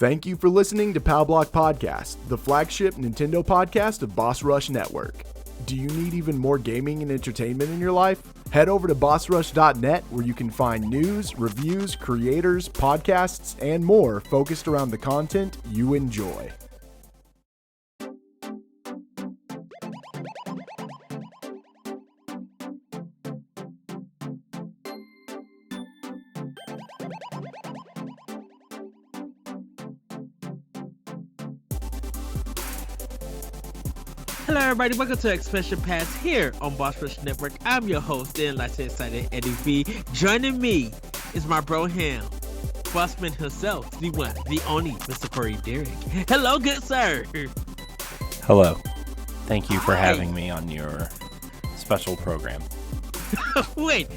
Thank you for listening to Pow Block Podcast, the flagship Nintendo podcast of Boss Rush Network. Do you need even more gaming and entertainment in your life? Head over to bossrush.net where you can find news, reviews, creators, podcasts, and more focused around the content you enjoy. Hello everybody, welcome to Expansion Pass here on Boss Rush Network. I'm your host, Dan Lights Excited Eddie V. Joining me is my bro Ham, Bossman himself, the one, the only Mr. Corey Derrick. Hello, good sir. Hello. Thank you for having me on your special program. Wait.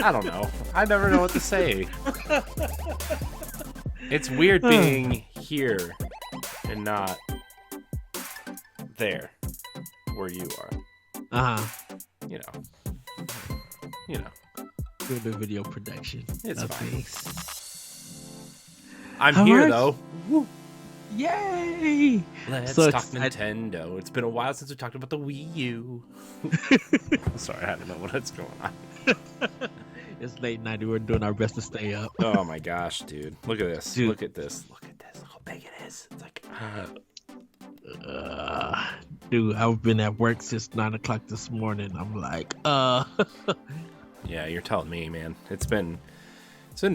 I don't know. I never know what to say. It's weird being here and not there where you are. You know Doing the video production. It's fine. Things. I'm here though. Woo. Yay! Let's So talk Nintendo. It's been a while since we talked about the Wii U. Sorry, I don't know what's going on. It's late night. We're doing our best to stay up. Oh my gosh, dude. Look at this. Dude. Look at this. Look how big it is. It's like Dude, I've been at work since 9 o'clock this morning. I'm like, Yeah, you're telling me, man. It's been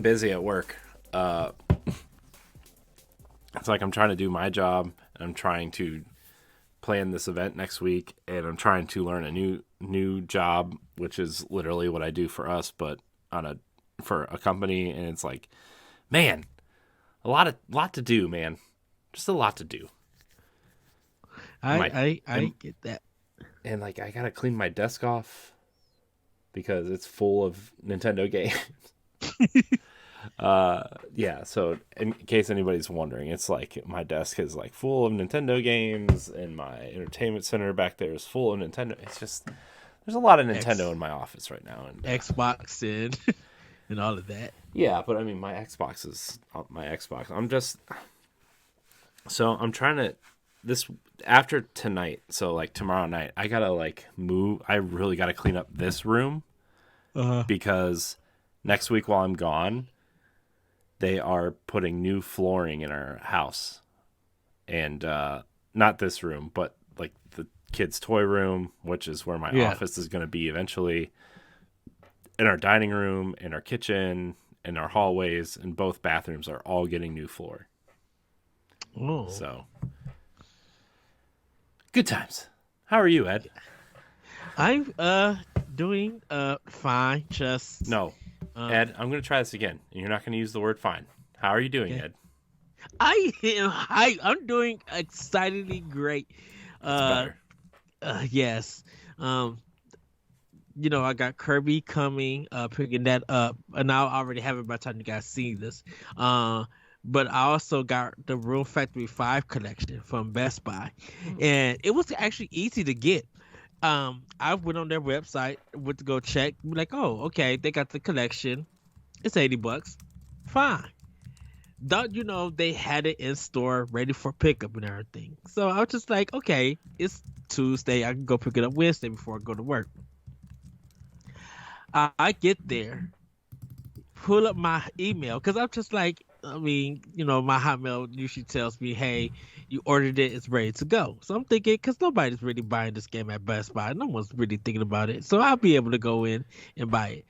busy at work. It's like I'm trying to do my job, and I'm trying to plan this event next week, and I'm trying to learn a new job, which is literally what I do for us, but for a company, and it's like, man, a lot to do, man. Just a lot to do. I get that. And like I gotta clean my desk off because it's full of Nintendo games. Yeah, so in case anybody's wondering, it's like my desk is like full of Nintendo games and my entertainment center back there is full of Nintendo. It's just there's a lot of Nintendo in my office right now, and Xbox and all of that. Yeah, but I mean my Xbox is my Xbox. I'm trying to this after tonight, so like tomorrow night, I gotta like move. I really gotta clean up this room because next week while I'm gone, they are putting new flooring in our house, and not this room, but like the kids' toy room, which is where my office is going to be eventually, in our dining room, in our kitchen, in our hallways, and both bathrooms are all getting new floor. Oh, So. Good times. How are you, Ed? I'm doing fine. Just No, Ed. I'm going to try this again, and you're not going to use the word "fine." How are you doing, Okay. Ed? I'm doing excitedly great. That's better. Yes. I got Kirby coming, picking that up, and I already have it by the time you guys see this. But I also got the Room Factory 5 collection from Best Buy. And it was actually easy to get. I went on their website, went to go check. Like, oh, okay, they got the collection. It's $80. Fine. Don't you know they had it in store ready for pickup and everything. So I was just like, okay, it's Tuesday. I can go pick it up Wednesday before I go to work. I get there, pull up my email, because I'm just like, my Hotmail usually tells me, hey, you ordered it, it's ready to go. So I'm thinking, because nobody's really buying this game at Best Buy. No one's really thinking about it. So I'll be able to go in and buy it.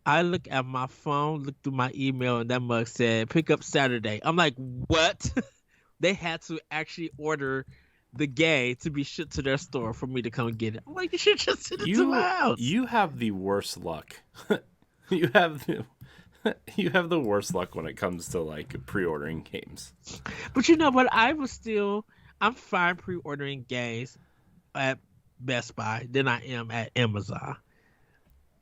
I look at my phone, look through my email, and that mug said, pick up Saturday. I'm like, what? They had to actually order the game to be shipped to their store for me to come get it. I'm like, you should just send it to my house. You have the worst luck. You have the worst luck when it comes to like pre-ordering games. But you know what? I'm fine pre-ordering games at Best Buy than I am at Amazon.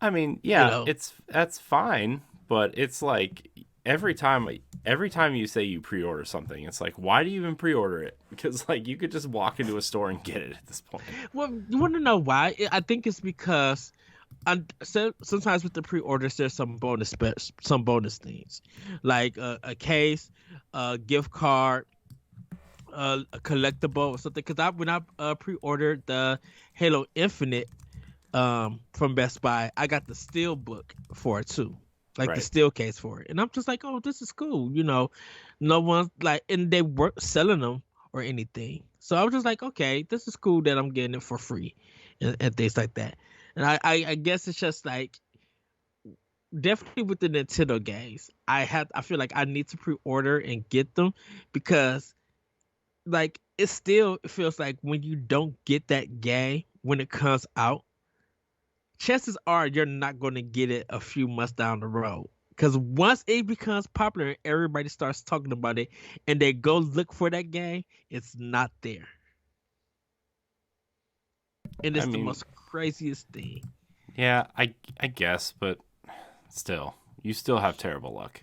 I mean, yeah, You know. that's fine, but it's like every time you say you pre-order something, it's like, why do you even pre-order it? Because like you could just walk into a store and get it at this point. Well, you want to know why? I think it's because sometimes with the pre-orders, there's some bonus things, like a case, a gift card, a collectible or something. Because when I pre-ordered the Halo Infinite from Best Buy, I got the steel book for it too, like the Right. steel case for it, and I'm just like, oh, this is cool, No one's like, and they weren't selling them or anything, so I was just like, okay, this is cool that I'm getting it for free, and things like that. And I guess it's just like definitely with the Nintendo games, I feel like I need to pre-order and get them because like it feels like when you don't get that game when it comes out, chances are you're not going to get it a few months down the road. Because once it becomes popular and everybody starts talking about it and they go look for that game, it's not there. And I it's the mean, most craziest thing. yeah, I guess, but still, you still have terrible luck.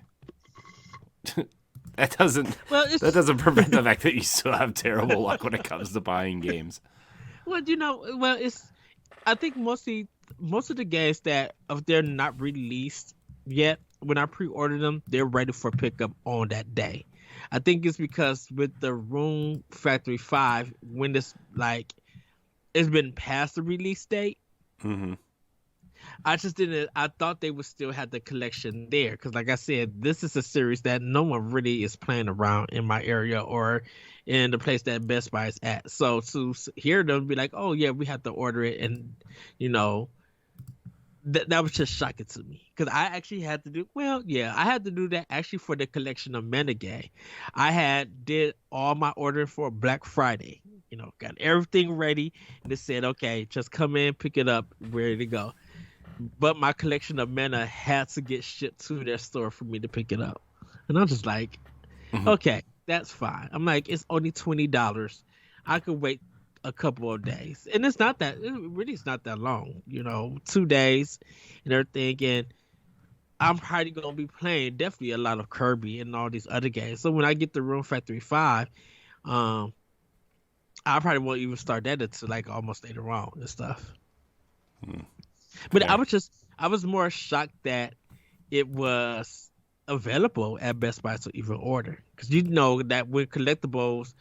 that doesn't Well, that doesn't prevent the fact that you still have terrible luck when it comes to buying games. well, it's I think most of the games that if they're not released yet, when I pre-order them, they're ready for pickup on that day. I think it's because with the Room Factory 5, when it's been past the release date, Mm-hmm. I thought they would still have the collection there because, like I said, this is a series that no one really is playing around in my area or in the place that Best Buy is at. So to hear them be like, "Oh yeah, we have to order it," and you know, that was just shocking to me because I actually had to do I had to do that actually for the collection of Menegay. I had did all my ordering for Black Friday. Got everything ready, and it said, "Okay, just come in, pick it up, ready to go." But my collection of mana had to get shipped to their store for me to pick it up. And I'm just like, Mhm. okay, that's fine. I'm like, it's only $20. I could wait a couple of days. And it really is not that long, 2 days and everything. And I'm probably going to be playing definitely a lot of Kirby and all these other games. So when I get the Room Factory 5, um, I probably won't even start that until like almost later on and stuff. But Fair. I was more shocked that it was available at Best Buy to even order. Because you know that when collectibles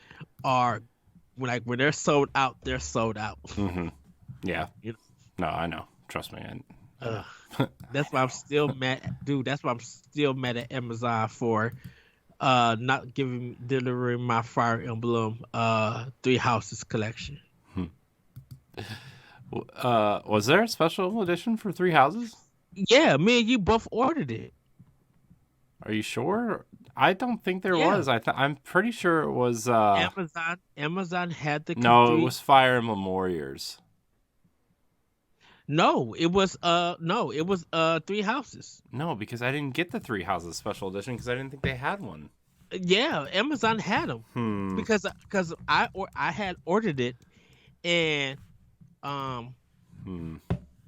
are when they're sold out, they're sold out. Mm-hmm. Yeah. You know? No, I know. Trust me. That's why I'm still mad, dude. That's why I'm still mad at Amazon for not delivering my Fire Emblem Three Houses collection. Was there a special edition for Three Houses? Yeah, me and you both ordered it. Are you sure? I don't think there Yeah. was. I'm pretty sure it was. Amazon had the No, three. it was Fire Emblem Warriors. No, it was Three Houses. No, because I didn't get the Three Houses special edition because I didn't think they had one. Yeah, Amazon had them because I had ordered it and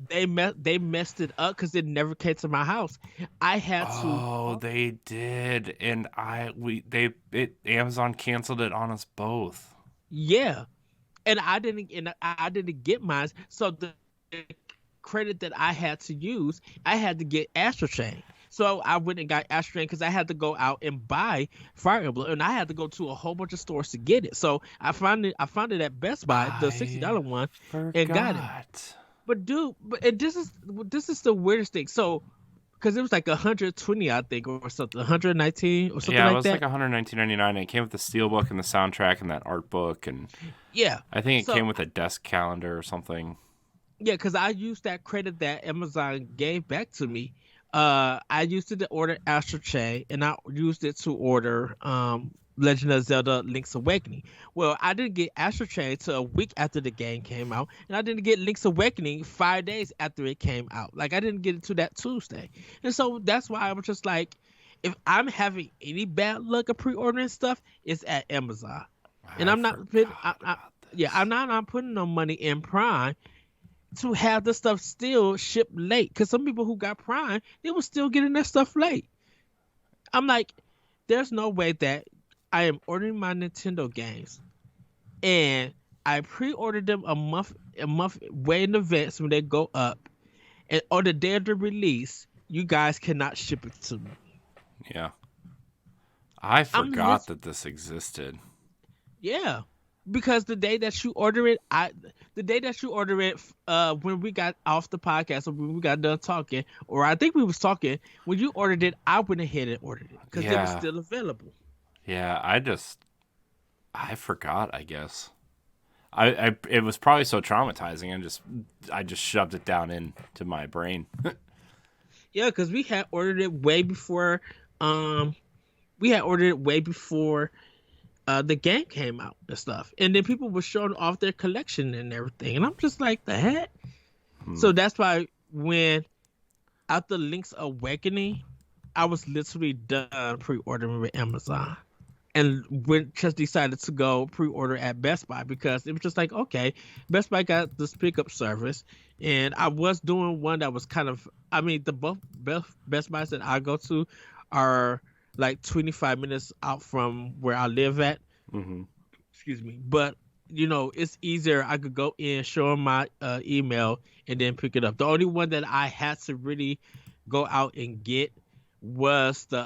they messed it up because it never came to my house. I had to. Oh, they did, and Amazon canceled it on us both. Yeah, and I didn't get mine. So the credit that I had to use, I had to get Astro Chain. So I went and got Astro Chain because I had to go out and buy Fire Emblem, and I had to go to a whole bunch of stores to get it. So I found it at Best Buy, the $60 one, and got it. But dude, this is the weirdest thing. So, because it was like 120, I think, or something, 119 or something like that. Yeah, it was like $119.99. It came with the steelbook and the soundtrack and that art book, and yeah, I think it came with a desk calendar or something. Yeah, because I used that credit that Amazon gave back to me. I used it to order Astro Chain, and I used it to order Legend of Zelda: Link's Awakening. Well, I didn't get Astro Chain till a week after the game came out, and I didn't get Link's Awakening 5 days after it came out. Like I didn't get it to that Tuesday, and so that's why I was just like, if I'm having any bad luck of pre-ordering stuff, it's at Amazon, and I'm not putting no money in Prime to have the stuff still shipped late, because some people who got Prime, they were still getting their stuff late. I'm like, there's no way that I am ordering my Nintendo games and I pre-ordered them a month way in advance when they go up, and on the day of the release, you guys cannot ship it to me. Yeah. I I'm forgot that this existed. Yeah, because the day that you order it, when we got off the podcast or when we got done talking, or I think we was talking when you ordered it, I went ahead and ordered it because it was Yeah. still available. Yeah, I forgot, I guess. It was probably so traumatizing I just shoved it down into my brain. Yeah, because we had ordered it way before. We had ordered it way before the game came out and stuff, and then people were showing off their collection and everything, and I'm just like, the heck. So that's why when after Link's Awakening, I was literally done pre-ordering with Amazon, and just decided to go pre-order at Best Buy because it was just like, okay, Best Buy got this pickup service, and I was doing one that was kind of, I mean, the both Best Buys that I go to are like 25 minutes out from where I live at. Mm-hmm. Excuse me, but it's easier. I could go in, show them my email, and then pick it up. The only one that I had to really go out and get was the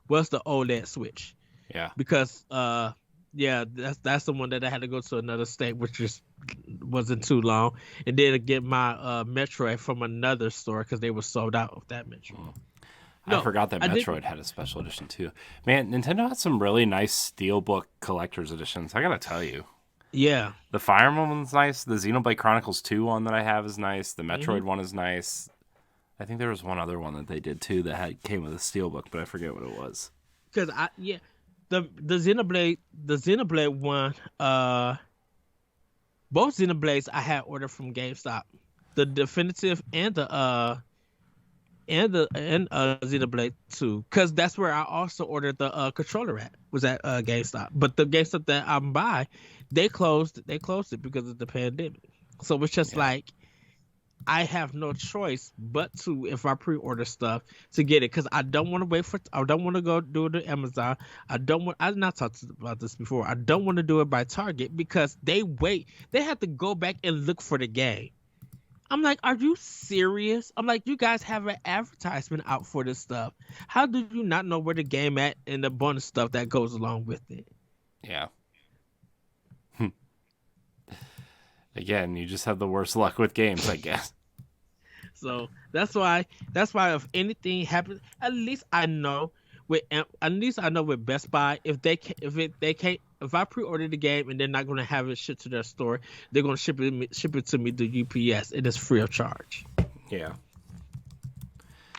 OLED Switch. Yeah. Because yeah, that's the one that I had to go to another state, which just wasn't too long, and then get my Metroid from another store because they were sold out of that Metroid. I forgot that Metroid had a special edition too. Man, Nintendo had some really nice Steelbook collector's editions. I gotta tell you. Yeah. The Fire Emblem one's nice. The Xenoblade Chronicles 2 one that I have is nice. The Metroid one is nice. I think there was one other one that they did too that came with a Steelbook, but I forget what it was. Because the Xenoblade one, both Xenoblades I had ordered from GameStop, the definitive and the Xenoblade 2, because that's where I also ordered the controller at, was at GameStop. But the GameStop that I'm by, they closed it because of the pandemic. So it's just like I have no choice but to, if I pre-order stuff, to get it, because I don't want to go do it on Amazon. I've not talked about this before. I don't want to do it by Target because they have to go back and look for the game. I'm like, are you serious? I'm like, you guys have an advertisement out for this stuff. How do you not know where the game at and the bonus stuff that goes along with it? Yeah. Again, you just have the worst luck with games, I guess. So that's why if anything happens, at least I know with Best Buy, if I pre-order the game and they're not going to have it shipped to their store, they're going to ship it to me through UPS, and it's free of charge. Yeah.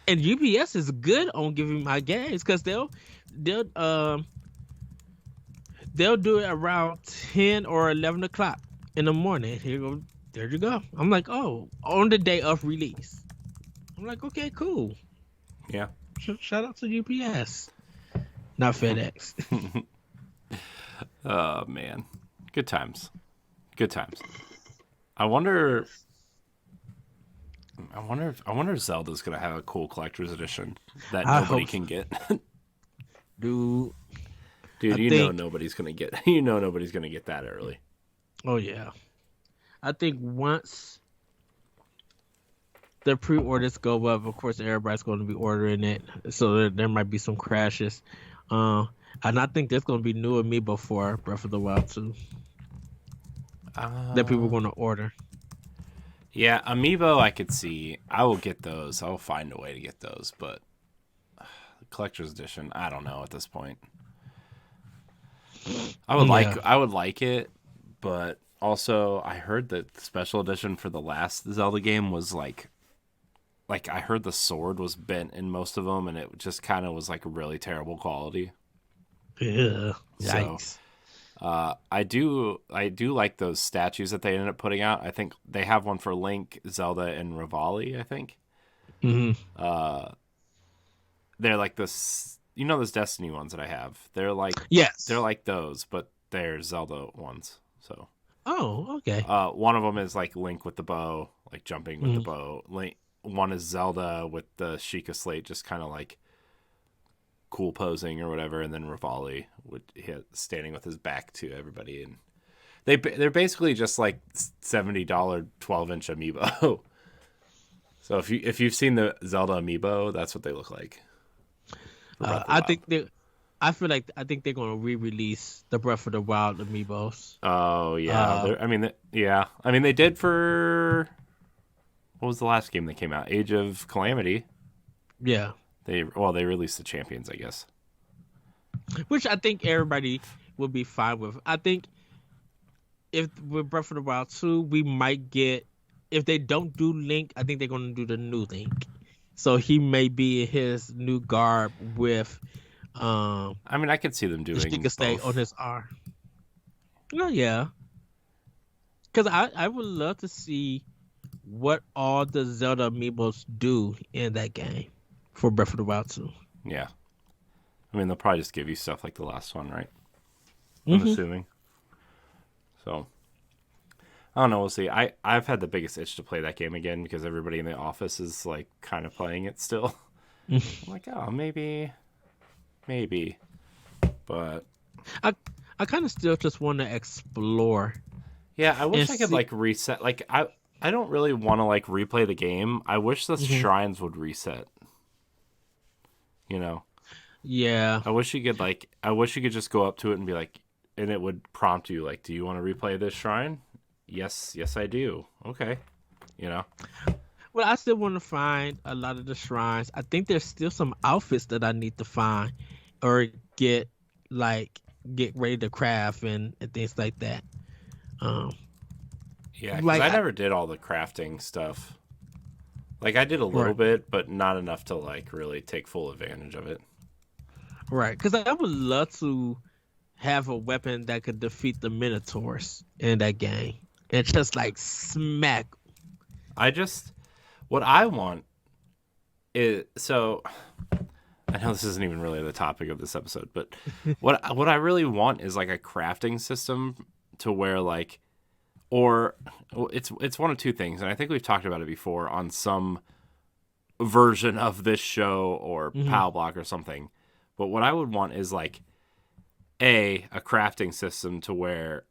And UPS is good on giving my games because they'll do it around 10 or 11 o'clock in the morning. There you go. I'm like, oh, on the day of release. I'm like, okay, cool. Yeah. Shout out to UPS, not FedEx. Oh man, good times. I wonder if Zelda's gonna have a cool collector's edition that nobody can get. Dude, nobody's gonna get. Nobody's gonna get that early. Oh yeah, I think once the pre-orders go up, of course everybody's going to be ordering it, so there might be some crashes. And I think there's going to be new Amiibo for Breath of the Wild 2 that people are going to order. Yeah, Amiibo I could see. I will get those. I'll find a way to get those, but the collector's edition, I don't know at this point. I would like it, but also I heard that the special edition for the last Zelda game was like I heard the sword was bent in most of them, and it just kind of was like really terrible quality. Yeah, yikes. So, I do like those statues that they ended up putting out. I think they have one for Link, Zelda, and Rivali, I think. Mm-hmm. They're like this, those Destiny ones that I have. They're like, yes, they're like those, but they're Zelda ones. So, oh, okay. One of them is like Link with the bow, like jumping with the bow. One is Zelda with the Sheikah Slate, just kind of like cool posing or whatever, and then Rivali standing with his back to everybody, and they're basically just like $70 12-inch amiibo. So if you've seen the Zelda amiibo, that's what they look like. I think I think they're gonna re-release the Breath of the Wild amiibos. Oh yeah, I mean they did for what was the last game that came out? Age of Calamity. Yeah, they released the champions, I guess. Which I think everybody will be fine with. I think if with Breath of the Wild 2, we might get, if they don't do Link, I think they're going to do the new Link. So he may be in his new garb with I mean, I could see them doing Sticker Stay on his arm. Oh yeah. Because I would love to see what all the Zelda amiibos do in that game for Breath of the Wild 2. Yeah. I mean, they'll probably just give you stuff like the last one, right? I'm assuming. So, I don't know. We'll see. I've had the biggest itch to play that game again because everybody in the office is like kind of playing it still. I'm like, oh, maybe. But I kind of still just want to explore. Yeah, I wish I could like reset. Like I don't really want to like replay the game. I wish the shrines would reset. You know. Yeah. I wish you could just go up to it and be like, and it would prompt you like, do you want to replay this shrine? Yes, I do. Okay. You know. Well, I still want to find a lot of the shrines. I think there's still some outfits that I need to find or get ready to craft and things like that. Yeah, because I never did all the crafting stuff. Like I did a little bit, but not enough to like really take full advantage of it. Right, because I would love to have a weapon that could defeat the Minotaurs in that game and just like smack. What I want is, so I know this isn't even really the topic of this episode, but what I really want is like a crafting system to where like, or it's one of two things, and I think we've talked about it before on some version of this show or PAL Block or something. But what I would want is like a crafting system to where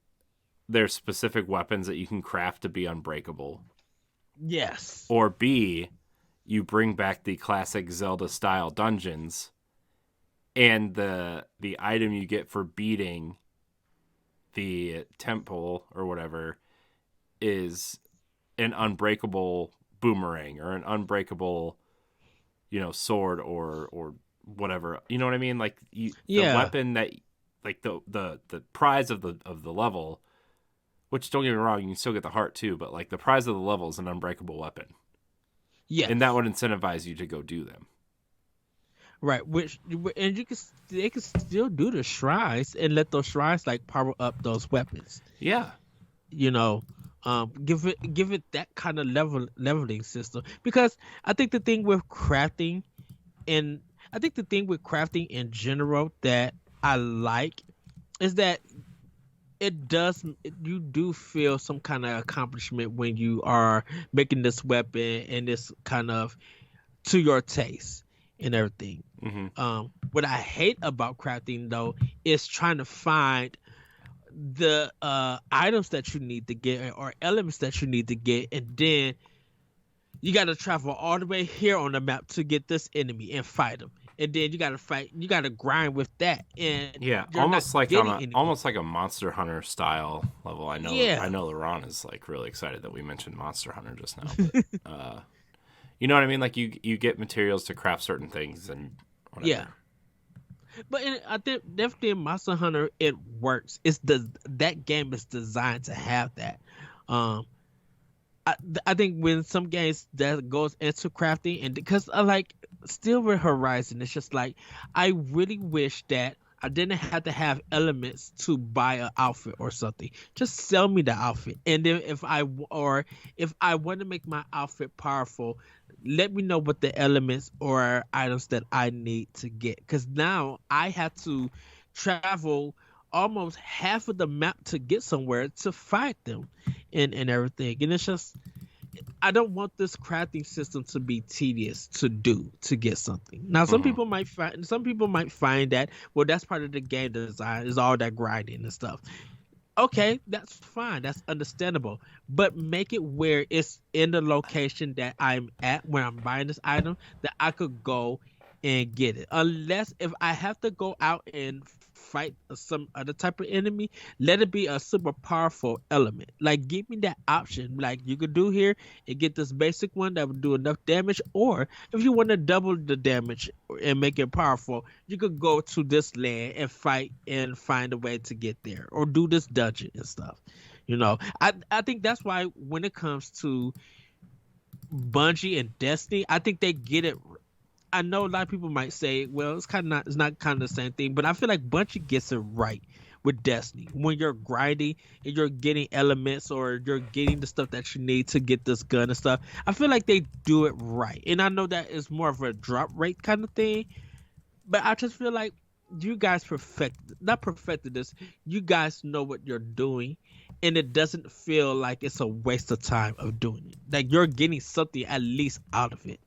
there's specific weapons that you can craft to be unbreakable. Yes. Or B, you bring back the classic Zelda style dungeons, and the item you get for beating the temple or whatever is an unbreakable boomerang or an unbreakable, sword or whatever. You know what I mean? Like the weapon that, like the prize of the level, which don't get me wrong, you can still get the heart too, but like the prize of the level is an unbreakable weapon. Yeah. And that would incentivize you to go do them. Right, and they can still do the shrines and let those shrines like power up those weapons. Yeah. Give it that kind of leveling system, because I think the thing with crafting in in general that I like is that you do feel some kind of accomplishment when you are making this weapon and this kind of to your taste and everything. What I hate about crafting though is trying to find the items that you need to get or elements that you need to get, and then you got to travel all the way here on the map to get this enemy and fight them, and then you got to grind with that, and almost like a Monster Hunter style level. I know LaRon is like really excited that we mentioned Monster Hunter just now, but, you know what I mean? Like you get materials to craft certain things and whatever. Yeah. But I think definitely in Monster Hunter it works. That game is designed to have that. I think when some games that goes into crafting, and because I like still with Horizon, it's just like I really wish that I didn't have to have elements to buy an outfit or something. Just sell me the outfit, and then if I want to make my outfit powerful, let me know what the elements or items that I need to get. Because now I have to travel almost half of the map to get somewhere to fight them and everything. And it's just, I don't want this crafting system to be tedious to get something. Now, some people might find that, well, that's part of the game design, is all that grinding and stuff. Okay, that's fine. That's understandable. But make it where it's in the location that I'm at where I'm buying this item that I could go and get it. Unless if I have to go out and fight some other type of enemy, let it be a super powerful element. Like give me that option. Like you could do here and get this basic one that would do enough damage, or if you want to double the damage and make it powerful, you could go to this land and fight and find a way to get there, or do this dungeon and stuff. I think that's why when it comes to Bungie and Destiny, I think they get it. I know a lot of people might say, well, it's not kind of the same thing, but I feel like Bungie gets it right with Destiny. When you're grinding and you're getting elements or you're getting the stuff that you need to get this gun and stuff, I feel like they do it right. And I know that is more of a drop rate kind of thing, but I just feel like you guys not perfected this. You guys know what you're doing, and it doesn't feel like it's a waste of time of doing it. Like you're getting something at least out of it.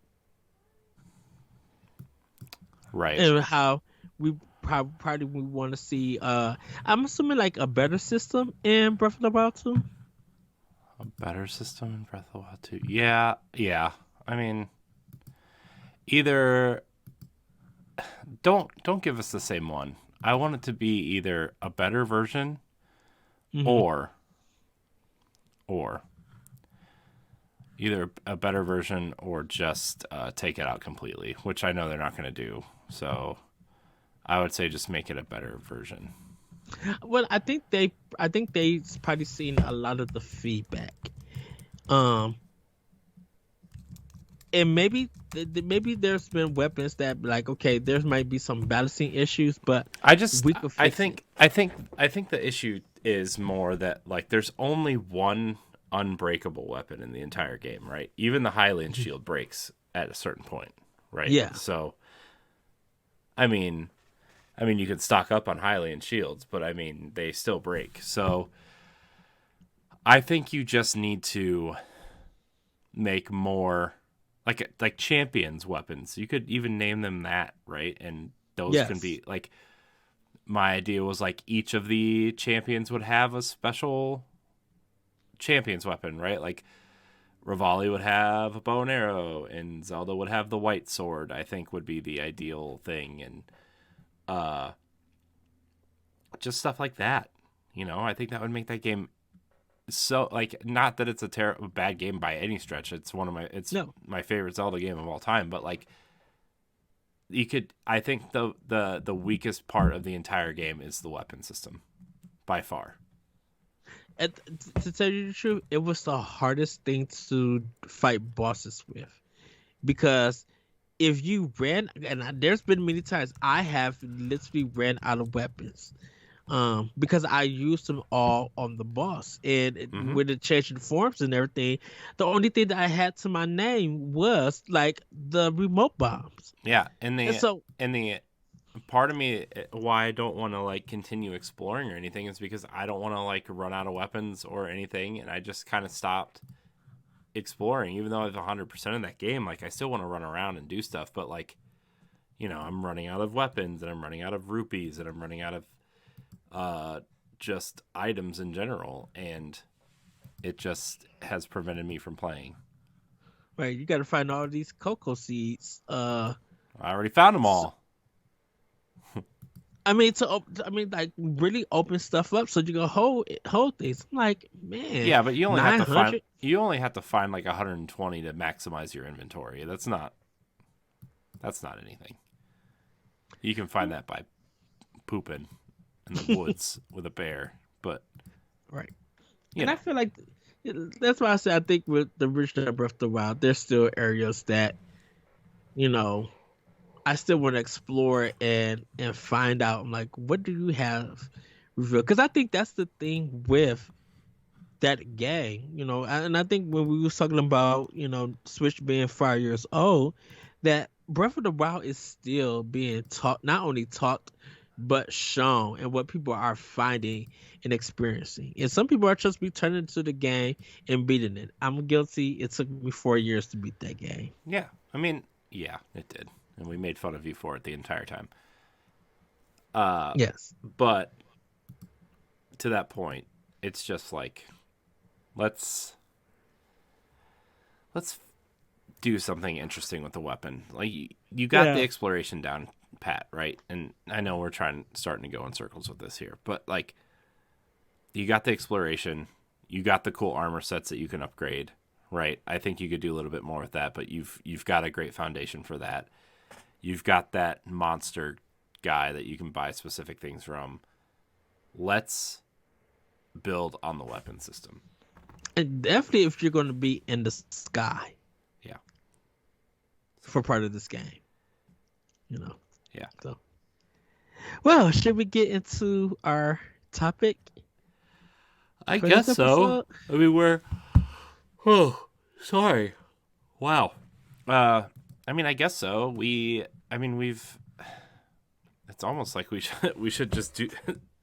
Right. And how we probably we want to see. I'm assuming like a better system in Breath of the Wild 2. A better system in Breath of the Wild 2. Yeah, yeah. I mean, either don't give us the same one. I want it to be either a better version or either a better version or just take it out completely, which I know they're not going to do. So I would say just make it a better version. Well, I think they probably seen a lot of the feedback. And maybe there's been weapons that like, okay, there might be some balancing issues, but I think the issue is more that like there's only one unbreakable weapon in the entire game, right? Even the Highland shield breaks at a certain point, right? Yeah. So I mean you could stock up on Highland shields, but I mean they still break. So I think you just need to make more like champions weapons. You could even name them that, right? And those can be like, my idea was like each of the champions would have a special champions weapon, right? Like Rivali would have a bow and arrow and Zelda would have the white sword, I think would be the ideal thing. And just stuff like that, I think that would make that game so, like, not that it's a bad game by any stretch. It's my favorite Zelda game of all time. But like, I think the weakest part of the entire game is the weapon system, by far. And to tell you the truth, it was the hardest thing to fight bosses with, because if you ran, and there's been many times I have literally ran out of weapons. Because I used them all on the boss, and with the changing forms and everything, the only thing that I had to my name was like the remote bombs. Yeah, and the part of me why I don't want to like continue exploring or anything is because I don't want to like run out of weapons or anything, and I just kind of stopped exploring. Even though I have 100% of that game, like I still want to run around and do stuff, but like, I'm running out of weapons, and I'm running out of rupees, and I'm running out of just items in general, and it just has prevented me from playing. Right, you got to find all these cocoa seeds. I already found them all. I mean, like really open stuff up so you can hold things. I'm like, man. Yeah, but you only have to find like 120 to maximize your inventory. That's not anything. You can find that by pooping in the woods with a bear, but right. And I feel like that's why I say I think with the original Breath of the Wild, there's still areas that, I still want to explore and find out. I'm like, what do you have revealed? Because I think that's the thing with that game, and I think when we was talking about, Switch being 5 years old, that Breath of the Wild is still being taught, not only taught, but shown, and what people are finding and experiencing. And some people are just returning to the game and beating it. I'm guilty. It took me 4 years to beat that game. Yeah. I mean, yeah, it did. And we made fun of you for it the entire time. Yes. But to that point, it's just like, let's do something interesting with the weapon. Like you got the exploration down pat, right? And I know we're starting to go in circles with this here, but like you got the exploration, you got the cool armor sets that you can upgrade, right? I think you could do a little bit more with that, but you've got a great foundation for that. You've got that monster guy that you can buy specific things from. Let's build on the weapon system. And definitely if you're going to be in the sky. Yeah. For part of this game. You know. Yeah. So, well, should we get into our topic? I guess so. I mean, sorry. Wow. I mean, I guess so. We've. It's almost like we should just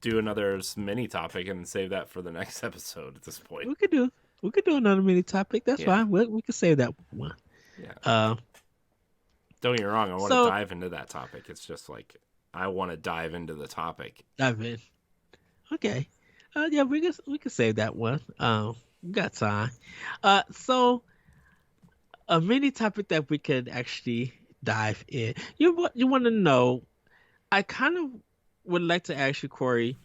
do another mini topic and save that for the next episode. At this point, we could do another mini topic. That's fine. We could save that one. Yeah. Don't get me wrong. I want to dive into that topic. It's just like I want to dive into the topic. Dive in. Okay. Yeah, we can save that one. We got time. So a mini topic that we could actually dive in. You want to know? I kind of would like to ask you, Corey,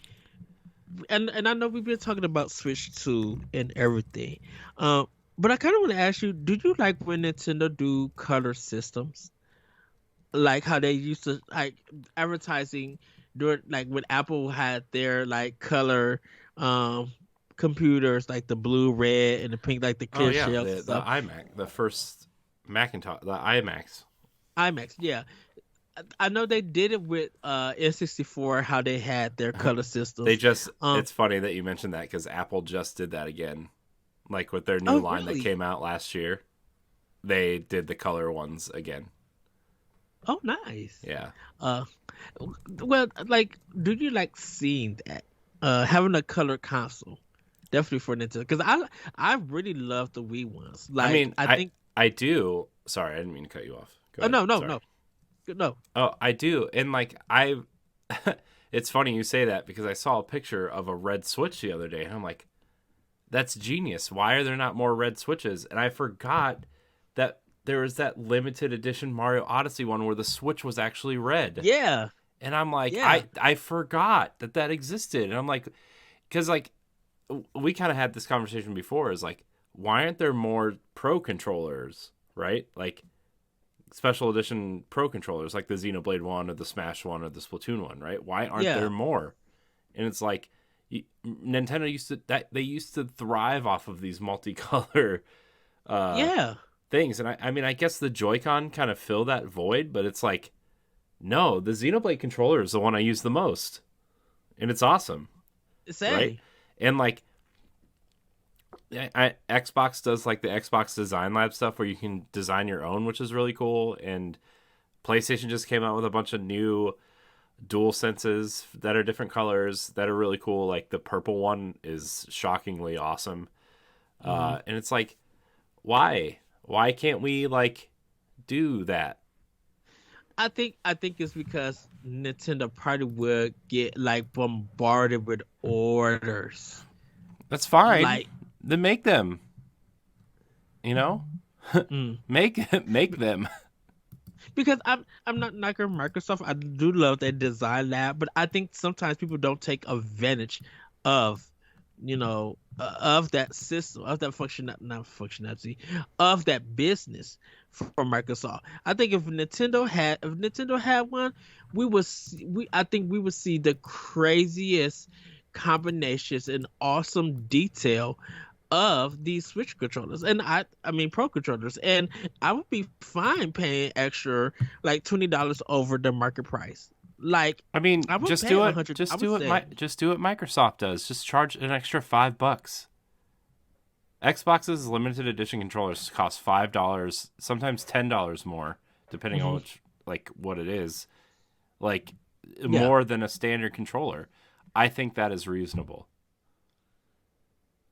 and I know we've been talking about Switch 2 and everything, but I kind of want to ask you, do you like when Nintendo do color systems? Like how they used to like advertising during, like when Apple had their like color computers, like the blue, red, and the pink, like the clear shells. The iMac, the first Macintosh, the iMacs. iMacs, yeah. I know they did it with N64, how they had their color system. They just, it's funny that you mentioned that because Apple just did that again. Like with their new line that came out last year. They did the color ones again. Oh, nice. Yeah. Well, like, do you like seeing that? Having a color console. Definitely for Nintendo. Because I really love the Wii ones. Like, I mean, I do. Sorry, I didn't mean to cut you off. Go ahead. No. Oh, I do. And like it's funny you say that because I saw a picture of a red Switch the other day and I'm like, that's genius. Why are there not more red Switches? And I forgot that there was that limited edition Mario Odyssey one where the Switch was actually red. Yeah. And I'm like, I forgot that existed. And I'm like, because like we kind of had this conversation before is like, why aren't there more Pro controllers, right? Like special edition Pro controllers like the Xenoblade 1 or the Smash 1 or the Splatoon 1, right? Why aren't there more? And it's like Nintendo used to thrive off of these multicolor things. And I mean, I guess the Joy-Con kind of fill that void, but it's like, no, the Xenoblade controller is the one I use the most. And it's awesome. Same. Right? And like Xbox does like the Xbox Design Lab stuff where you can design your own, which is really cool. And PlayStation just came out with a bunch of new dual senses that are different colors that are really cool. Like the purple one is shockingly awesome. And it's like, why can't we like do that? I think it's because Nintendo probably would get like bombarded with orders. That's fine. Like, then make them. You know, make them. Because I'm not knocking Microsoft. I do love their design lab, but I think sometimes people don't take advantage of, of that system, of that functionality, of that business for Microsoft. I think if Nintendo had one, I think we would see the craziest combinations and awesome detail of these Switch controllers, and I mean Pro controllers, and I would be fine paying extra like $20 over the market price. Like, I mean, just do it. Just do what Microsoft does. Just charge an extra $5. Xbox's limited edition controllers cost $5, sometimes $10 more, depending on what it is. Like more than a standard controller. I think that is reasonable.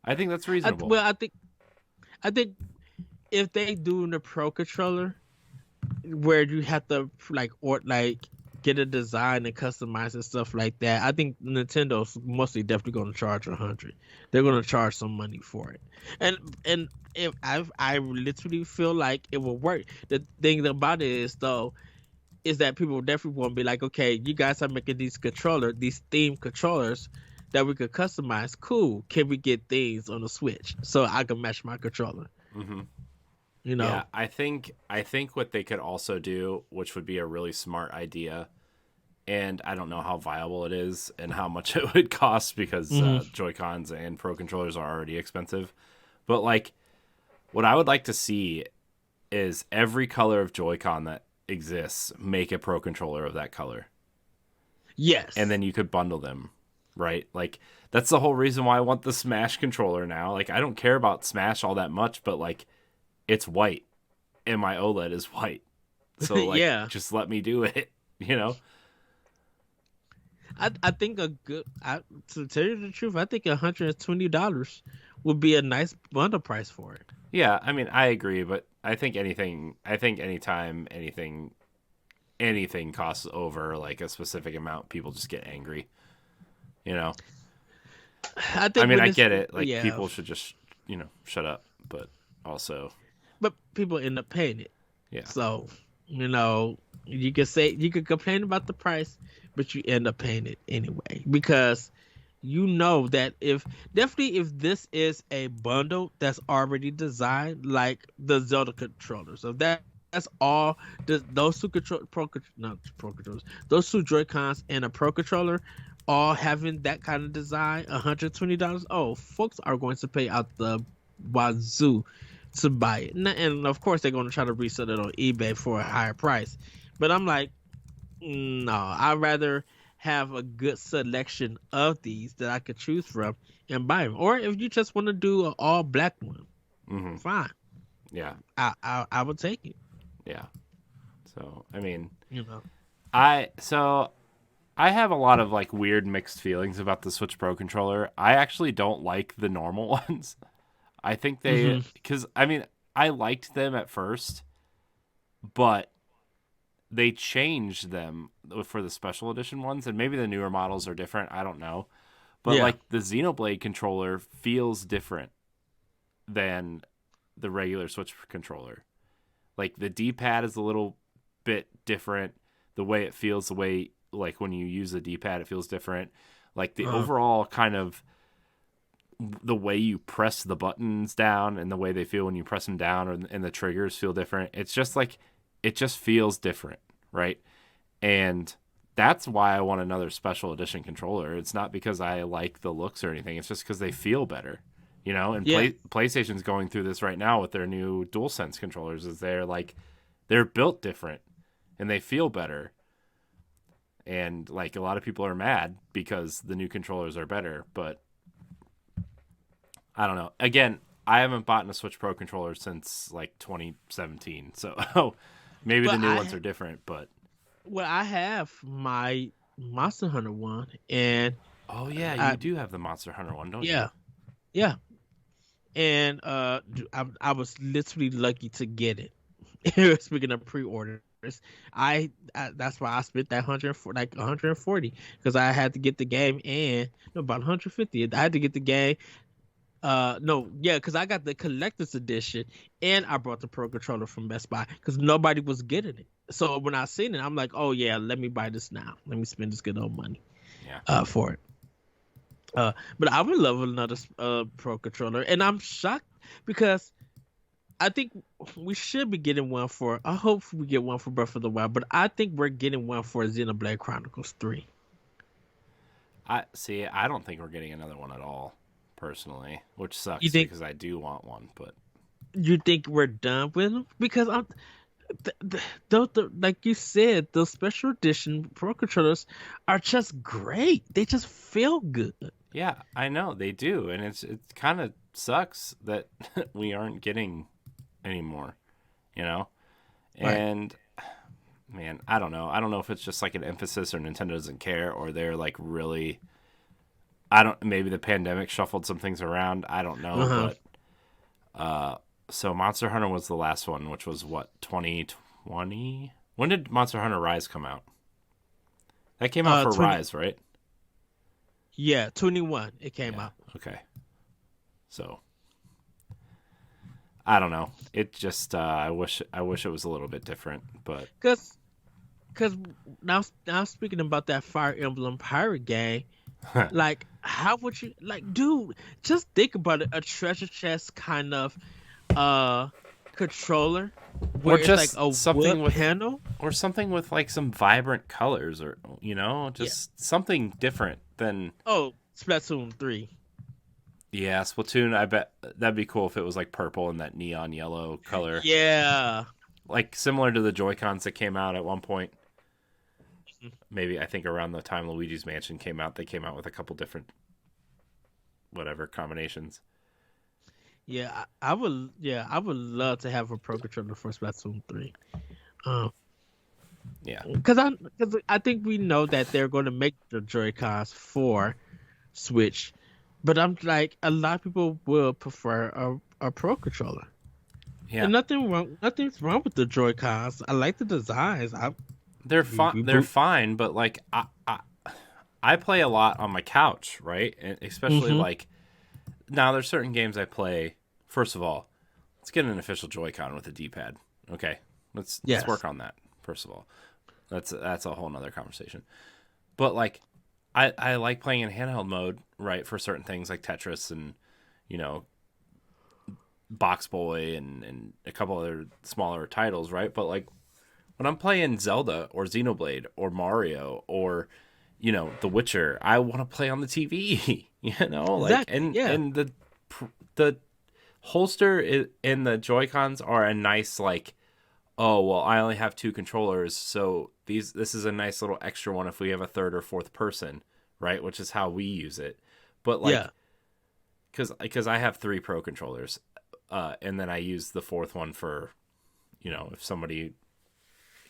I think that's reasonable. I think if they do the Pro controller, where you have to get a design and customize and stuff like that, I think Nintendo's mostly definitely going to charge 100. They're going to charge some money for it, and if I literally feel like it will work. The thing about it is though, is that people definitely want to be like, okay, you guys are making these themed controllers that we could customize. Cool. Can we get things on the Switch so I can match my controller? Mm-hmm. You know? Yeah, I think what they could also do, which would be a really smart idea, and I don't know how viable it is and how much it would cost because Joy-Cons and Pro Controllers are already expensive. But like, what I would like to see is every color of Joy-Con that exists, make a Pro Controller of that color. Yes. And then you could bundle them, right? Like, that's the whole reason why I want the Smash controller now. Like, I don't care about Smash all that much, but like, it's white and my OLED is white. So like, yeah. just let me do it, you know? I think to tell you the truth, I think $120 would be a nice bundle price for it. Yeah, I mean, I agree, but I think anytime anything costs over like a specific amount, people just get angry. You know? I get it. Like, people should just, shut up, but also. But people end up paying it. Yeah. So, you could complain about the price, but you end up paying it anyway because that if this is a bundle that's already designed like the Zelda controllers, so that's all those two controllers, those two Joy-Cons and a Pro Controller all having that kind of design, $120. Oh, folks are going to pay out the wazoo to buy it, and of course they're going to try to resell it on eBay for a higher price. But I'm like, no, I'd rather have a good selection of these that I could choose from and buy them. Or if you just want to do an all black one, fine. Yeah, I would take it. Yeah. So I mean, I have a lot of like weird mixed feelings about the Switch Pro controller. I actually don't like the normal ones. I think because I mean, I liked them at first, but they changed them for the special edition ones, and maybe the newer models are different. I don't know. But like the Xenoblade controller feels different than the regular Switch controller. Like the D-pad is a little bit different. The way it feels, the way like when you use the D-pad, it feels different. Like the overall kind of the way you press the buttons down and the way they feel when you press them down, and the triggers feel different. It's just like, it just feels different, right? And that's why I want another special edition controller. It's not because I like the looks or anything. It's just because they feel better, And PlayStation's going through this right now with their new DualSense controllers. Is they're built different and they feel better. And like a lot of people are mad because the new controllers are better, but I don't know. Again, I haven't bought a Switch Pro controller since like 2017, so maybe the new ones are different. But I have my Monster Hunter one, and you do have the Monster Hunter one, don't you? Yeah. And I was literally lucky to get it. Speaking of pre-orders, that's why I spent that 140 because I had to get the game and about 150. I had to get the game. Because I got the collector's edition and I brought the Pro Controller from Best Buy because nobody was getting it. So when I seen it, I'm like, oh yeah, let me buy this now. Let me spend this good old money for it. But I would love another Pro Controller, and I'm shocked because I think we should be getting one for. I hope we get one for Breath of the Wild, but I think we're getting one for Xenoblade Chronicles 3. I don't think we're getting another one at all. Personally, which sucks because I do want one, but you think we're done with them? Because like you said, those special edition Pro Controllers are just great. They just feel good. Yeah, I know they do, and it kind of sucks that we aren't getting any more, And man, I don't know. I don't know if it's just like an emphasis or Nintendo doesn't care, or they're like really. Maybe the pandemic shuffled some things around. I don't know, but so Monster Hunter was the last one, which was what, 2020? When did Monster Hunter Rise come out? That came out for 20, Rise, right? yeah, 21. It came out. Okay. So I don't know. It just I wish it was a little bit different, but Cause now speaking about that Fire Emblem Pirate game, like how would you like, dude? Just think about it, a treasure chest kind of uh controller or where it's like just a something wood with panel. like some vibrant colors, or Yeah. just something different than Oh, Splatoon 3. Splatoon. I bet that'd be cool if it was like purple and that neon yellow color, Yeah. like similar to the Joy-Cons that came out at one point. Mhm. Maybe I think around the time Luigi's Mansion came out, they came out with a couple different whatever combinations. Yeah, I would. Yeah, I would love to have a Pro Controller for Splatoon 3. Um, Yeah. because I think we know that they're going to make the Joy-Cons for Switch, but I'm like, a lot of people will prefer a Pro Controller. Yeah. And nothing's wrong with the Joy-Cons. I like the designs. They're We, fine. we They're boot. fine, but like I play a lot on my couch, right? And especially Hmm. like now, there's certain games I play. First of all, let's get an official Joy-Con with a D-pad. Okay, let's Yes. work on that. First of all, that's a whole nother conversation. But like, I like playing in handheld mode, right? For certain things like Tetris and you know Box Boy and a couple other smaller titles, right? But like when I'm playing Zelda or Xenoblade or Mario or The Witcher, I want to play on the TV. Like Exactly. Yeah. and the holster and the Joy-Cons are a nice like, oh well, I only have two controllers, so this is a nice little extra one if we have a third or fourth person, right? Which is how we use it. But like, Yeah. because I have three Pro controllers, and then I use the fourth one for, if somebody,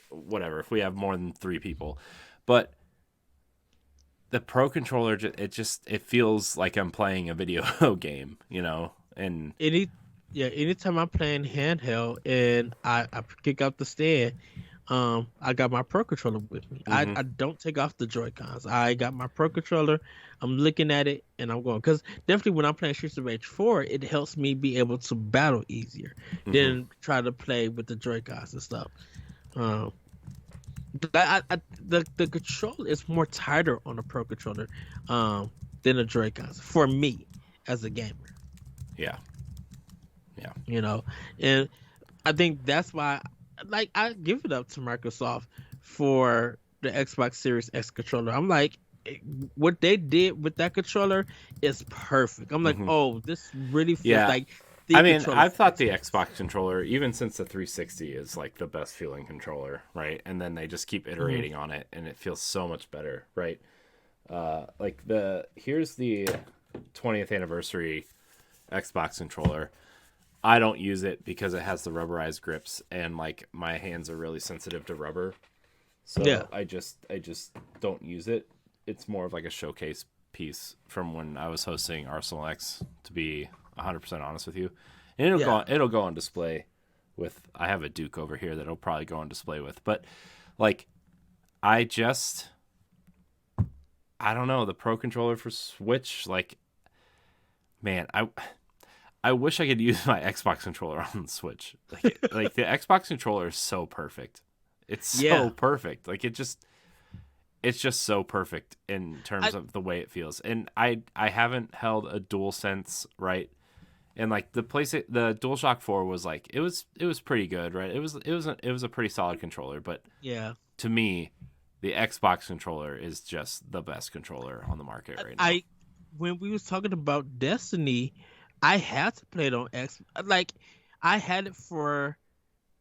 whatever, if we have more than three people, but the Pro controller, it feels like I'm playing a video game, and Anytime I'm playing handheld and I kick out the stand, I got my Pro Controller with me. I, hmm I don't take off the Joy-Cons. I got my Pro Controller. I'm looking at it and I'm going, because definitely when I'm playing Streets of Rage 4, it helps me be able to battle easier hmm than try to play with the Joy-Cons and stuff. Um, but the control is more tighter on the Pro Controller, than the Joy-Cons for me as a gamer. yeah, yeah, You know, and I think that's why, like, I give it up to Microsoft for the Xbox Series X controller. I'm like, what they did with that controller is perfect. I'm like, hmm oh, this really feels yeah. like the I mean, controller I've for thought the Xbox. Xbox controller, even since the 360, is like the best feeling controller, right? And then they just keep Mhm. iterating on it, and it feels so much better, right? Like here's the 20th anniversary Xbox controller. I don't use it because it has the rubberized grips, and like my hands are really sensitive to rubber, Yeah, so I just don't use it. It's more of like a showcase piece from when I was hosting Arsenal X, to be 100% honest with you. And yeah. it'll go on display with, I have a Duke over here that'll probably go on display with, but like I just I don't know, the Pro controller for Switch, like, man, I wish I could use my Xbox controller on the Switch. Like the Xbox controller is so perfect. It's so Yeah. perfect. Like it's just so perfect in I terms of the way it feels. And I haven't held a DualSense, right? And like the DualShock 4 was like, it was pretty good, right? It was a pretty solid controller, but Yeah. to me, the Xbox controller is just the best controller on the market right now. I When we was talking about Destiny, I had to play it on X. Like, I had it for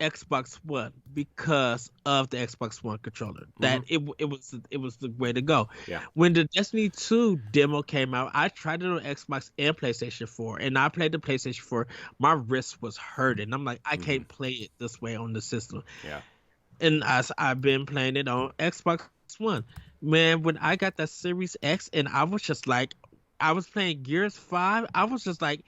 Xbox One because of the Xbox One controller. hmm It was the way to go. Yeah. When the Destiny 2 demo came out, I tried it on Xbox and PlayStation 4, and I played the PlayStation 4. My wrist was hurting. I'm like, I hmm can't play it this way on the system. Yeah. And I've been playing it on Xbox One. Man, when I got that Series X, and I was just like, I was playing Gears 5, I was just like,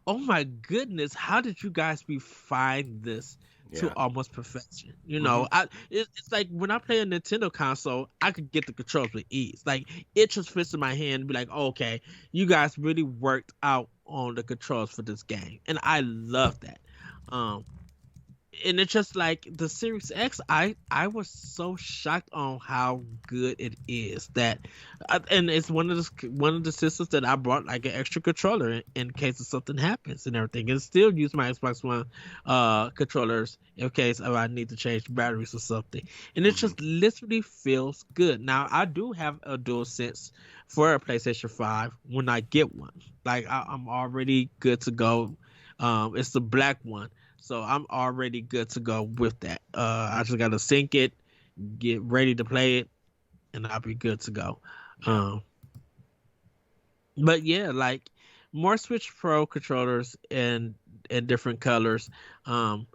oh my goodness, how did you guys refine this to Yeah. almost perfection. Mm-hmm. It's like when I play a Nintendo console, I could get the controls with ease. Like it just fits in my hand and be like, oh, okay, you guys really worked out on the controls for this game. And I love that. Um, and it's just like the Series X. I was so shocked on how good it is that, and it's one of the systems that I brought like an extra controller in case of something happens and everything, and still use my Xbox One controllers in case I need to change batteries or something. And it Mm-hmm. just literally feels good. Now I do have a DualSense for a PlayStation 5 when I get one. Like I'm already good to go. It's the black one, so I'm already good to go with that. I just gotta sync it, get ready to play it, and I'll be good to go. Yeah. Um, but yeah, like more Switch Pro controllers and different colors. Um,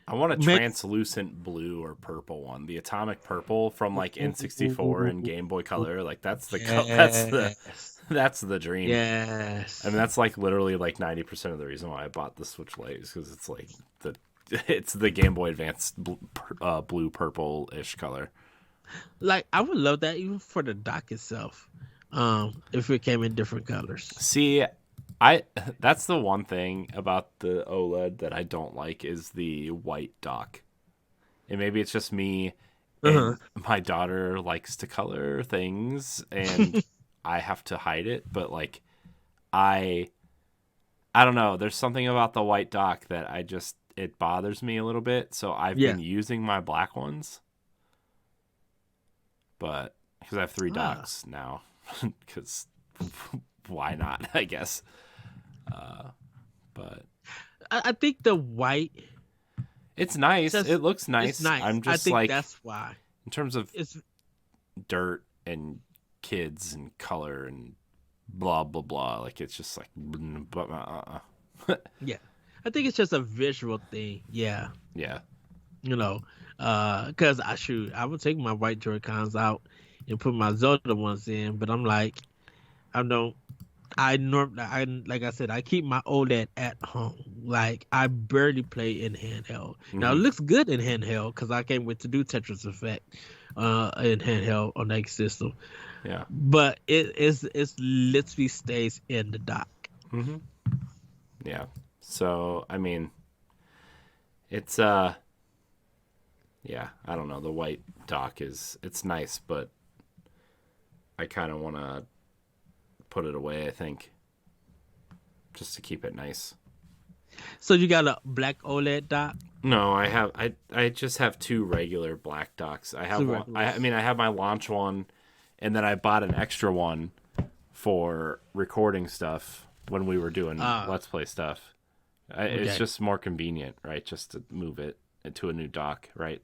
I want a make translucent blue or purple one. The atomic purple from like N64 and Game Boy Color. Like that's the yes, that's the dream. I mean, yes. that's like literally like 90% of the reason why I bought the Switch Lite is because it's like it's the Game Boy Advance blue purple ish color. Like I would love that even for the dock itself. If it came in different colors. See, I that's the one thing about the OLED that I don't like is the white dock. And maybe it's just me Uh and my daughter likes to color things and I have to hide it, but like I I don't know, there's something about the white dock that it bothers me a little bit, so I've Yeah. been using my black ones. But because I have three Ah. docks now cuz why not, I guess. But I think the white it's nice. just It looks it's nice. nice. I'm I just think like that's why. in terms of It's dirt and kids and color and blah blah blah. Like it's just like yeah. I think it's just a visual thing. Yeah. yeah. You know, cuz I would take my white Joy-Cons out and put my Zelda ones in, but I'm like I don't I like I said, I keep my OLED at home. Like I barely play in handheld. Now it Hmm. looks good in handheld because I can't wait to do Tetris Effect in handheld on that system. Yeah. But it's literally stays in the dock. Hmm. Yeah. So I mean, it's yeah. I don't know. The white dock it's nice, but I kind of want to put it away. I think just to keep it nice. So you got a black OLED dock? No, I just have two regular black docks. I have Two one. I regulars. mean, I have my launch one, and then I bought an extra one for recording stuff when we were doing Let's Play stuff. It's Okay. just more convenient, right? Just to move it into a new dock, right?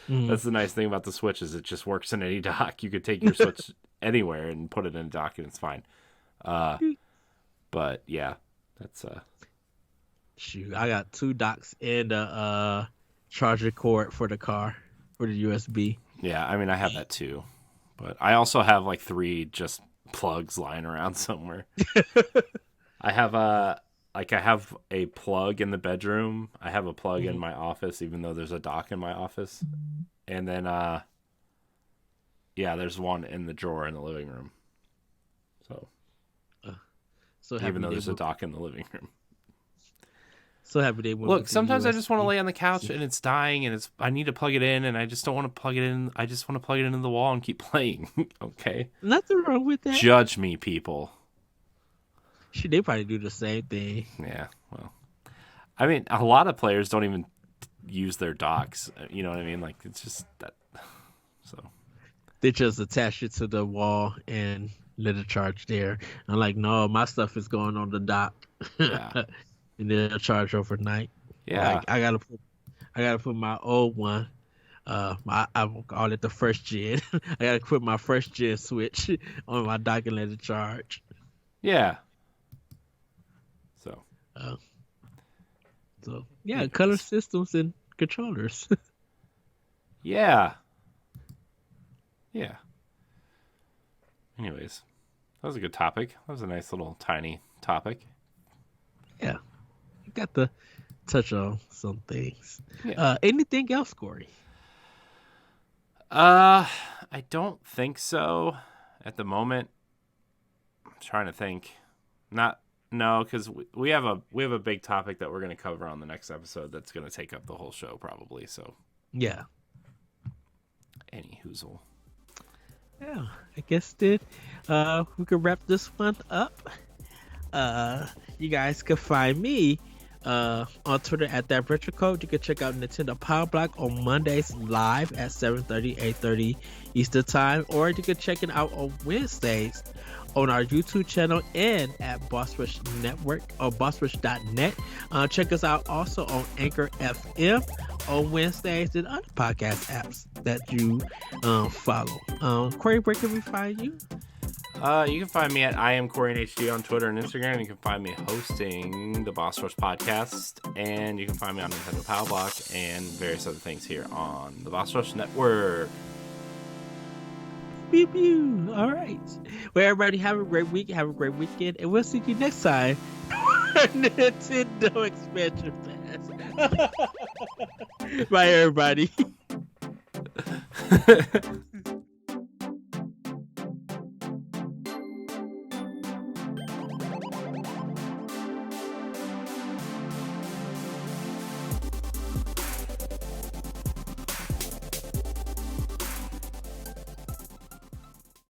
Mhm. That's the nice thing about the Switch is it just works in any dock. You could take your Switch anywhere and put it in a dock, and it's fine. But yeah, that's Shoot, I got two docks and a charger cord for the car for the USB. yeah. I mean, I have that too, but I also have like three just plugs lying around somewhere. I have I have a plug in the bedroom. I have a plug in Mhm. my office, even though there's a dock in my office. And then yeah, there's one in the drawer in the living room. So So even happy though they there's a went. dock in the living room. So happy they went Look, with the sometimes I just want to USB. lay on the couch and it's dying and I need to plug it in and I just don't want to plug it in. I just want to plug it into the wall and keep playing. Okay. Nothing wrong with that. Judge me, people. Shoot, they probably do the same thing. Yeah. Well, I mean, a lot of players don't even use their docks. You know what I mean? Like it's just that. So They just attach it to the wall and let it charge there. I'm like, no, my stuff is going on the dock. yeah, And then charge overnight. yeah, Like I gotta put my old one. I will call it the first gen. I gotta put my first gen switch on my dock and let it charge. yeah. So Uh, so yeah, color anyways. systems and controllers. Yeah, yeah. Anyways, that was a good topic. That was a nice little tiny topic. Yeah, you got the touch on some things. Yeah. Anything else, Corey? I don't think so at the moment. I'm trying to think. No, because we have a big topic that we're going to cover on the next episode that's going to take up the whole show probably. So yeah. Any hoozle. Yeah, I guess we can wrap this one up. You guys can find me on Twitter at that retro code. You can check out Nintendo Power Block on Mondays live at 7:30, 8:30 Eastern time, or you can check it out on Wednesdays on our YouTube channel and at Boss Rush Network or bossrush.net. Check us out also on Anchor FM on Wednesdays and other podcast apps that you follow. Corey, where can we find you? You can find me at I am Corey HD on Twitter and Instagram. You can find me hosting the Boss Rush podcast, and you can find me on Nintendo Power Block and various other things here on the Boss Rush Network. Pew, pew. All right. Well, everybody, have a great week. Have a great weekend, and we'll see you next time. Nintendo Expansion Pass. Bye, everybody.